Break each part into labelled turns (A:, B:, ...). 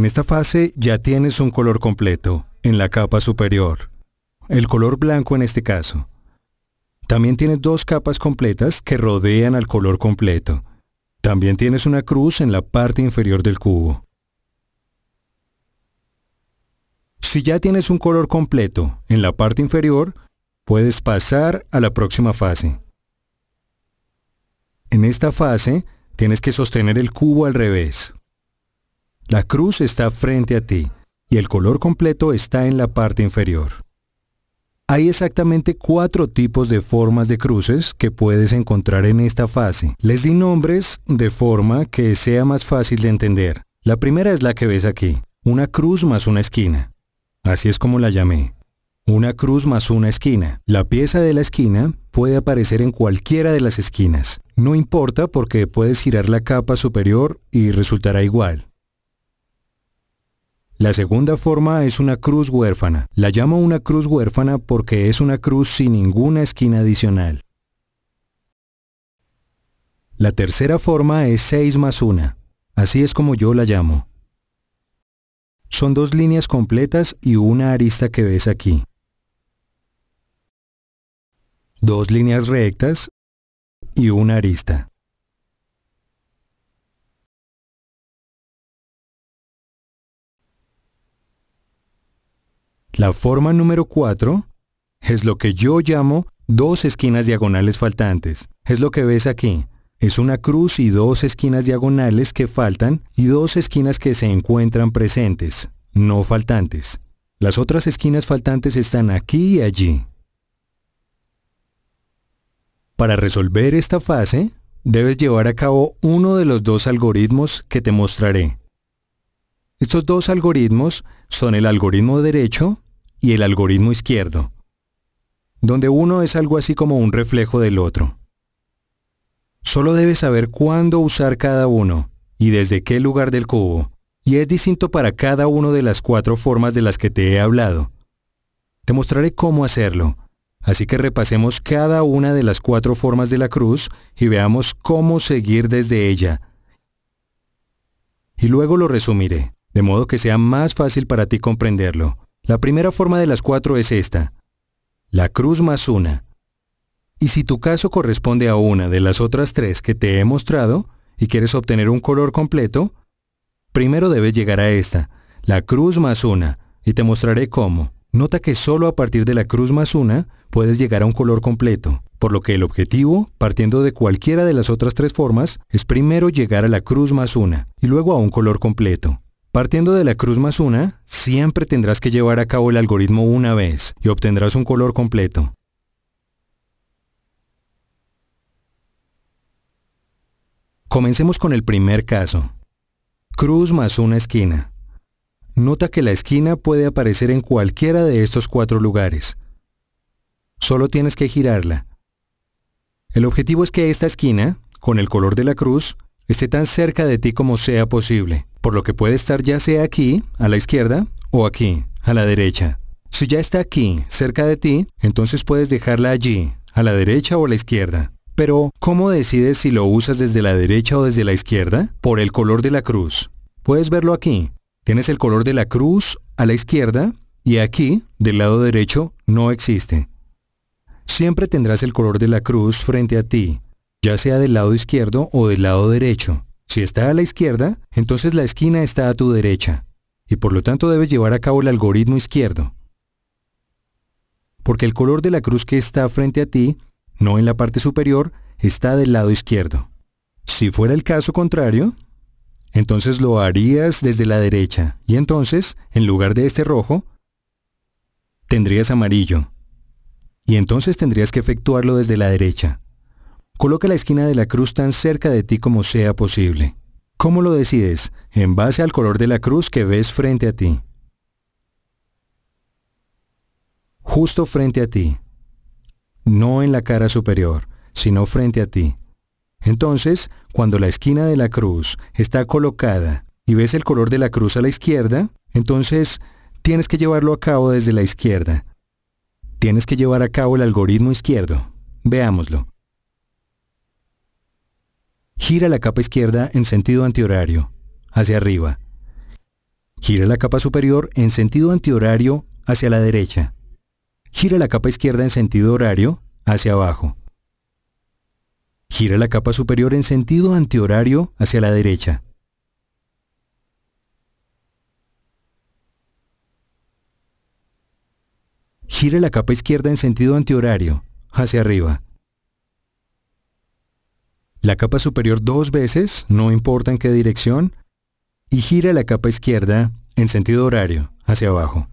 A: En esta fase ya tienes un color completo en la capa superior, el color blanco en este caso. También tienes dos capas completas que rodean al color completo. También tienes una cruz en la parte inferior del cubo. Si ya tienes un color completo en la parte inferior, puedes pasar a la próxima fase. En esta fase, tienes que sostener el cubo al revés. La cruz está frente a ti y el color completo está en la parte inferior. Hay exactamente 4 tipos de formas de cruces que puedes encontrar en esta fase. Les di nombres de forma que sea más fácil de entender. La primera es la que ves aquí, una cruz más una esquina. Así es como la llamé. Una cruz más una esquina. La pieza de la esquina puede aparecer en cualquiera de las esquinas. No importa porque puedes girar la capa superior y resultará igual. La segunda forma es una cruz huérfana. La llamo una cruz huérfana porque es una cruz sin ninguna esquina adicional. La tercera forma es 6 más 1. Así es como yo la llamo. Son 2 líneas completas y una arista que ves aquí. 2 líneas rectas y una arista. La forma número 4 es lo que yo llamo 2 esquinas diagonales faltantes. Es lo que ves aquí. Es una cruz y 2 esquinas diagonales que faltan y 2 esquinas que se encuentran presentes, no faltantes. Las otras esquinas faltantes están aquí y allí. Para resolver esta fase, debes llevar a cabo uno de los 2 algoritmos que te mostraré. Estos 2 algoritmos son el algoritmo derecho y el algoritmo izquierdo, donde uno es algo así como un reflejo del otro. Solo debes saber cuándo usar cada uno y desde qué lugar del cubo, y es distinto para cada una de las 4 formas de las que te he hablado. Te mostraré cómo hacerlo, así que repasemos cada una de las 4 formas de la cruz y veamos cómo seguir desde ella. Y luego lo resumiré, de modo que sea más fácil para ti comprenderlo. La primera forma de las 4 es esta, la cruz más 1. Y si tu caso corresponde a una de las otras 3 que te he mostrado y quieres obtener un color completo, primero debes llegar a esta, la cruz más 1, y te mostraré cómo. Nota que solo a partir de la cruz más 1 puedes llegar a un color completo, por lo que el objetivo, partiendo de cualquiera de las otras 3 formas, es primero llegar a la cruz más 1 y luego a un color completo. Partiendo de la cruz más 1, siempre tendrás que llevar a cabo el algoritmo una vez y obtendrás un color completo. Comencemos con el primer caso. Cruz más una esquina. Nota que la esquina puede aparecer en cualquiera de estos 4 lugares. Solo tienes que girarla. El objetivo es que esta esquina, con el color de la cruz, esté tan cerca de ti como sea posible, por lo que puede estar ya sea aquí, a la izquierda, o aquí, a la derecha. Si ya está aquí, cerca de ti, entonces puedes dejarla allí, a la derecha o a la izquierda. Pero, ¿cómo decides si lo usas desde la derecha o desde la izquierda? Por el color de la cruz. Puedes verlo aquí. Tienes el color de la cruz a la izquierda y aquí, del lado derecho, no existe. Siempre tendrás el color de la cruz frente a ti, ya sea del lado izquierdo o del lado derecho. Si está a la izquierda, entonces la esquina está a tu derecha, y por lo tanto debes llevar a cabo el algoritmo izquierdo. Porque el color de la cruz que está frente a ti, no en la parte superior, está del lado izquierdo. Si fuera el caso contrario, entonces lo harías desde la derecha, y entonces, en lugar de este rojo, tendrías amarillo. Y entonces tendrías que efectuarlo desde la derecha. Coloca la esquina de la cruz tan cerca de ti como sea posible. ¿Cómo lo decides? En base al color de la cruz que ves frente a ti. Justo frente a ti. No en la cara superior, sino frente a ti. Entonces, cuando la esquina de la cruz está colocada y ves el color de la cruz a la izquierda, entonces tienes que llevarlo a cabo desde la izquierda. Tienes que llevar a cabo el algoritmo izquierdo. Veámoslo. Gira la capa izquierda en sentido antihorario, hacia arriba. Gira la capa superior en sentido antihorario hacia la derecha. Gira la capa izquierda en sentido horario hacia abajo. Gira la capa superior en sentido antihorario hacia la derecha. Gira la capa izquierda en sentido antihorario hacia arriba. La capa superior 2 veces, no importa en qué dirección, y gira la capa izquierda en sentido horario hacia abajo.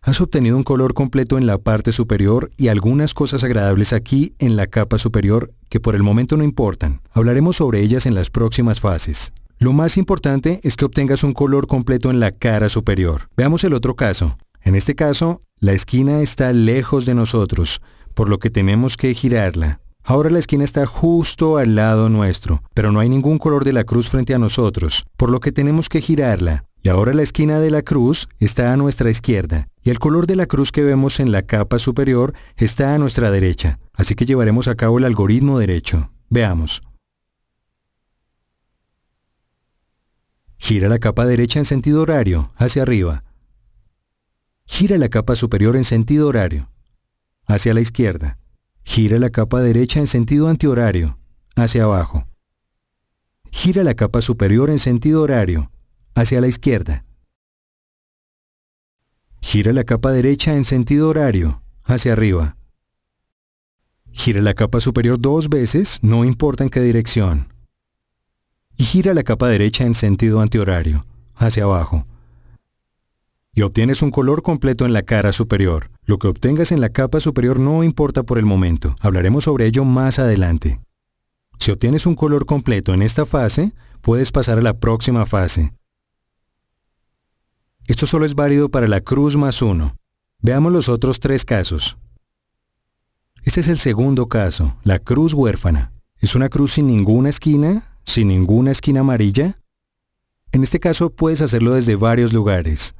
A: Has obtenido un color completo en la parte superior y algunas cosas agradables aquí en la capa superior que por el momento no importan. Hablaremos sobre ellas en las próximas fases. Lo más importante es que obtengas un color completo en la cara superior. Veamos el otro caso. En este caso, la esquina está lejos de nosotros, por lo que tenemos que girarla. Ahora la esquina está justo al lado nuestro, pero no hay ningún color de la cruz frente a nosotros, por lo que tenemos que girarla. Y ahora la esquina de la cruz está a nuestra izquierda, y el color de la cruz que vemos en la capa superior está a nuestra derecha. Así que llevaremos a cabo el algoritmo derecho. Veamos. Gira la capa derecha en sentido horario, hacia arriba. Gira la capa superior en sentido horario, hacia la izquierda. Gira la capa derecha en sentido antihorario, hacia abajo. Gira la capa superior en sentido horario, hacia la izquierda. Gira la capa derecha en sentido horario, hacia arriba. Gira la capa superior 2 veces, no importa en qué dirección. Y gira la capa derecha en sentido antihorario, hacia abajo. Y obtienes un color completo en la cara superior. Lo que obtengas en la capa superior no importa por el momento. Hablaremos sobre ello más adelante. Si obtienes un color completo en esta fase, puedes pasar a la próxima fase. Esto solo es válido para la cruz más 1. Veamos los otros 3 casos. Este es el segundo caso, la cruz huérfana. Es una cruz sin ninguna esquina amarilla. En este caso puedes hacerlo desde varios lugares.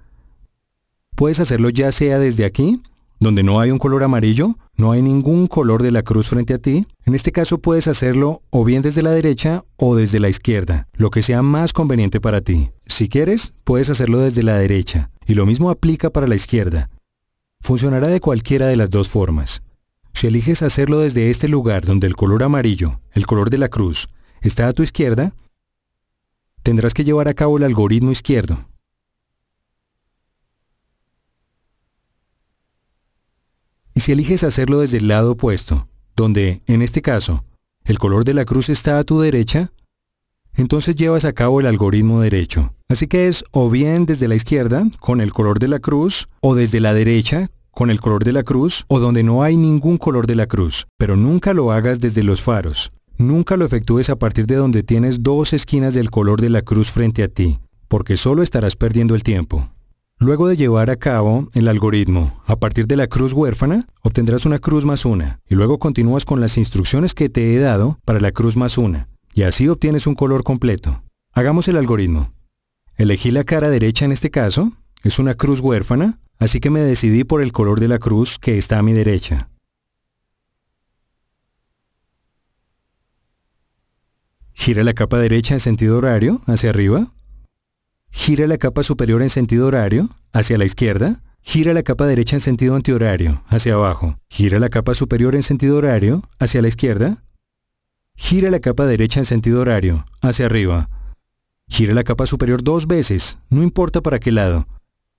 A: Puedes hacerlo ya sea desde aquí, donde no hay un color amarillo, no hay ningún color de la cruz frente a ti. En este caso puedes hacerlo o bien desde la derecha o desde la izquierda, lo que sea más conveniente para ti. Si quieres, puedes hacerlo desde la derecha, y lo mismo aplica para la izquierda. Funcionará de cualquiera de las dos formas. Si eliges hacerlo desde este lugar donde el color amarillo, el color de la cruz, está a tu izquierda, tendrás que llevar a cabo el algoritmo izquierdo. Y si eliges hacerlo desde el lado opuesto, donde, en este caso, el color de la cruz está a tu derecha, entonces llevas a cabo el algoritmo derecho. Así que es o bien desde la izquierda, con el color de la cruz, o desde la derecha, con el color de la cruz, o donde no hay ningún color de la cruz. Pero nunca lo hagas desde los faros. Nunca lo efectúes a partir de donde tienes 2 esquinas del color de la cruz frente a ti, porque solo estarás perdiendo el tiempo. Luego de llevar a cabo el algoritmo a partir de la cruz huérfana, obtendrás una cruz más 1, y luego continúas con las instrucciones que te he dado para la cruz más 1, y así obtienes un color completo. Hagamos el algoritmo. Elegí la cara derecha en este caso, es una cruz huérfana, así que me decidí por el color de la cruz que está a mi derecha. Gira la capa derecha en sentido horario, hacia arriba. Gira la capa superior en sentido horario, hacia la izquierda. Gira la capa derecha en sentido antihorario, hacia abajo. Gira la capa superior en sentido horario, hacia la izquierda. Gira la capa derecha en sentido horario, hacia arriba. Gira la capa superior 2 veces, no importa para qué lado.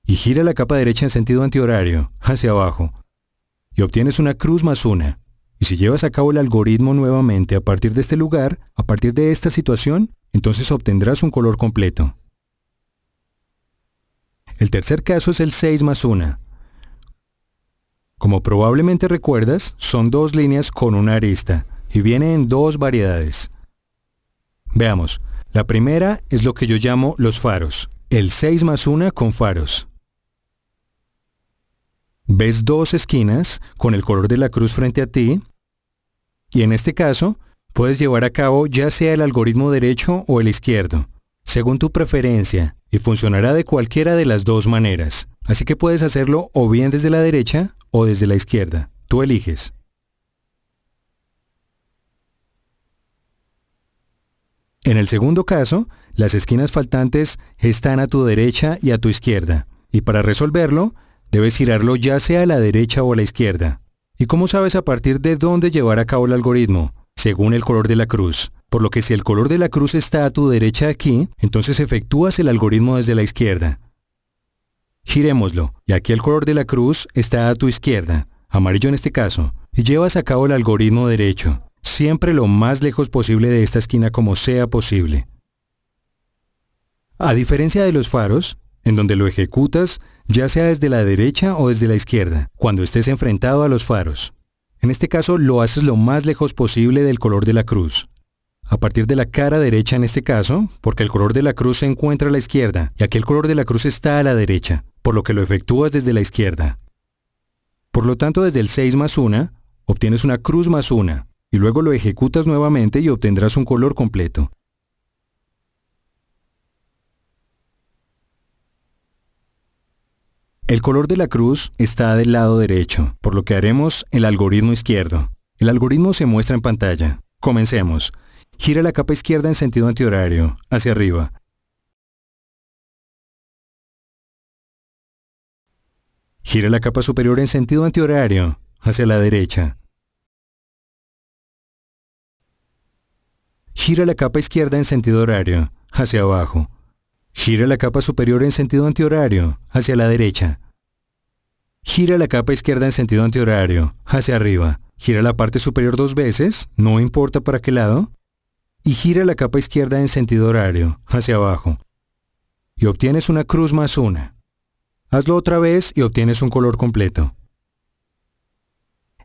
A: Y gira la capa derecha en sentido antihorario, hacia abajo. Y obtienes una cruz más 1. Y si llevas a cabo el algoritmo nuevamente a partir de este lugar, a partir de esta situación, entonces obtendrás un color completo. El tercer caso es el 6 más 1. Como probablemente recuerdas, son 2 líneas con una arista, y viene en 2 variedades. Veamos, la primera es lo que yo llamo los faros, el 6 más 1 con faros. Ves 2 esquinas con el color de la cruz frente a ti, y en este caso, puedes llevar a cabo ya sea el algoritmo derecho o el izquierdo, según tu preferencia, y funcionará de cualquiera de las 2 maneras. Así que puedes hacerlo o bien desde la derecha o desde la izquierda. Tú eliges. En el segundo caso, Las esquinas faltantes están a tu derecha y a tu izquierda. Y para resolverlo, debes girarlo ya sea a la derecha o a la izquierda. ¿Y cómo sabes a partir de dónde llevar a cabo el algoritmo? Según el color de la cruz. Por lo que si el color de la cruz está a tu derecha aquí, entonces efectúas el algoritmo desde la izquierda. Girémoslo, y aquí el color de la cruz está a tu izquierda, amarillo en este caso, y llevas a cabo el algoritmo derecho, siempre lo más lejos posible de esta esquina como sea posible. A diferencia de los faros, en donde lo ejecutas ya sea desde la derecha o desde la izquierda, cuando estés enfrentado a los faros. En este caso lo haces lo más lejos posible del color de la cruz. A partir de la cara derecha en este caso, porque el color de la cruz se encuentra a la izquierda, y aquí el color de la cruz está a la derecha, por lo que lo efectúas desde la izquierda. Por lo tanto, desde el 6 más 1, obtienes una cruz más 1, y luego lo ejecutas nuevamente y obtendrás un color completo. El color de la cruz está del lado derecho, por lo que haremos el algoritmo izquierdo. El algoritmo se muestra en pantalla. Comencemos. Gira la capa izquierda en sentido antihorario, hacia arriba. Gira la capa superior en sentido antihorario, hacia la derecha. Gira la capa izquierda en sentido horario, hacia abajo. Gira la capa superior en sentido antihorario, hacia la derecha. Gira la capa izquierda en sentido antihorario, hacia arriba. Gira la parte superior 2 veces, no importa para qué lado. Y gira la capa izquierda en sentido horario, hacia abajo. Y obtienes una cruz más 1. Hazlo otra vez y obtienes un color completo.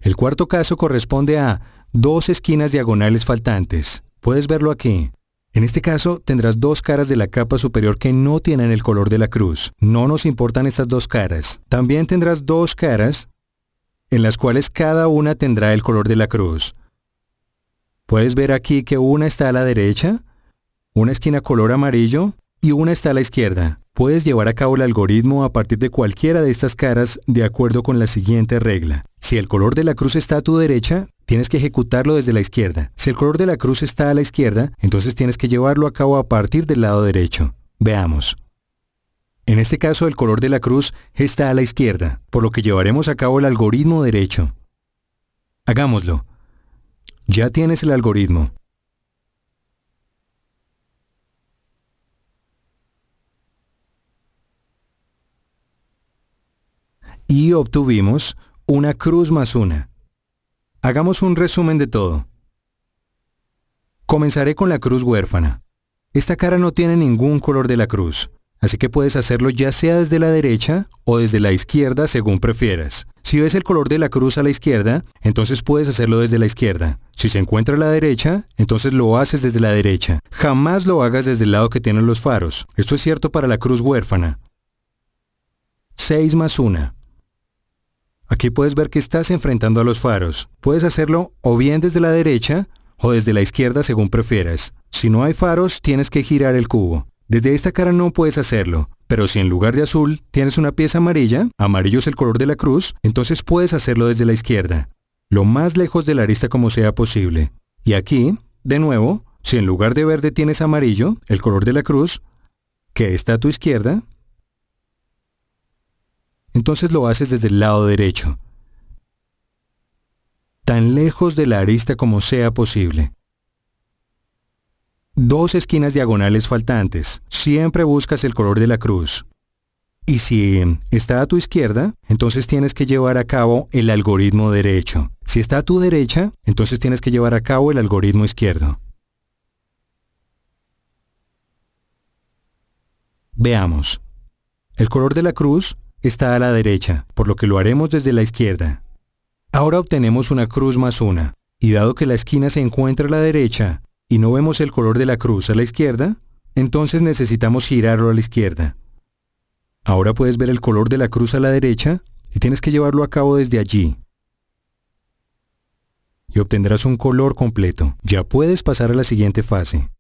A: El cuarto caso corresponde a 2 esquinas diagonales faltantes. Puedes verlo aquí. En este caso, tendrás 2 caras de la capa superior que no tienen el color de la cruz. No nos importan estas 2 caras. También tendrás 2 caras en las cuales cada una tendrá el color de la cruz. Puedes ver aquí que una está a la derecha, una esquina color amarillo y una está a la izquierda. Puedes llevar a cabo el algoritmo a partir de cualquiera de estas caras de acuerdo con la siguiente regla. Si el color de la cruz está a tu derecha, tienes que ejecutarlo desde la izquierda. Si el color de la cruz está a la izquierda, entonces tienes que llevarlo a cabo a partir del lado derecho. Veamos. En este caso, el color de la cruz está a la izquierda, por lo que llevaremos a cabo el algoritmo derecho. Hagámoslo. Ya tienes el algoritmo. Y obtuvimos una cruz más 1. Hagamos un resumen de todo. Comenzaré con la cruz huérfana. Esta cara no tiene ningún color de la cruz, así que puedes hacerlo ya sea desde la derecha o desde la izquierda según prefieras. Si ves el color de la cruz a la izquierda, entonces puedes hacerlo desde la izquierda. Si se encuentra a la derecha, entonces lo haces desde la derecha. Jamás lo hagas desde el lado que tienen los faros. Esto es cierto para la cruz huérfana. 6 más 1. Aquí puedes ver que estás enfrentando a los faros. Puedes hacerlo o bien desde la derecha o desde la izquierda según prefieras. Si no hay faros, tienes que girar el cubo. Desde esta cara no puedes hacerlo, pero si en lugar de azul tienes una pieza amarilla, amarillo es el color de la cruz, entonces puedes hacerlo desde la izquierda, lo más lejos de la arista como sea posible. Y aquí, de nuevo, si en lugar de verde tienes amarillo, el color de la cruz, que está a tu izquierda, entonces lo haces desde el lado derecho, tan lejos de la arista como sea posible. 2 esquinas diagonales faltantes. Siempre buscas el color de la cruz. Y si está a tu izquierda, entonces tienes que llevar a cabo el algoritmo derecho. Si está a tu derecha, entonces tienes que llevar a cabo el algoritmo izquierdo. Veamos. El color de la cruz está a la derecha, por lo que lo haremos desde la izquierda. Ahora obtenemos una cruz más 1. Y dado que la esquina se encuentra a la derecha, y no vemos el color de la cruz a la izquierda, entonces necesitamos girarlo a la izquierda. Ahora puedes ver el color de la cruz a la derecha y tienes que llevarlo a cabo desde allí. Y obtendrás un color completo. Ya puedes pasar a la siguiente fase.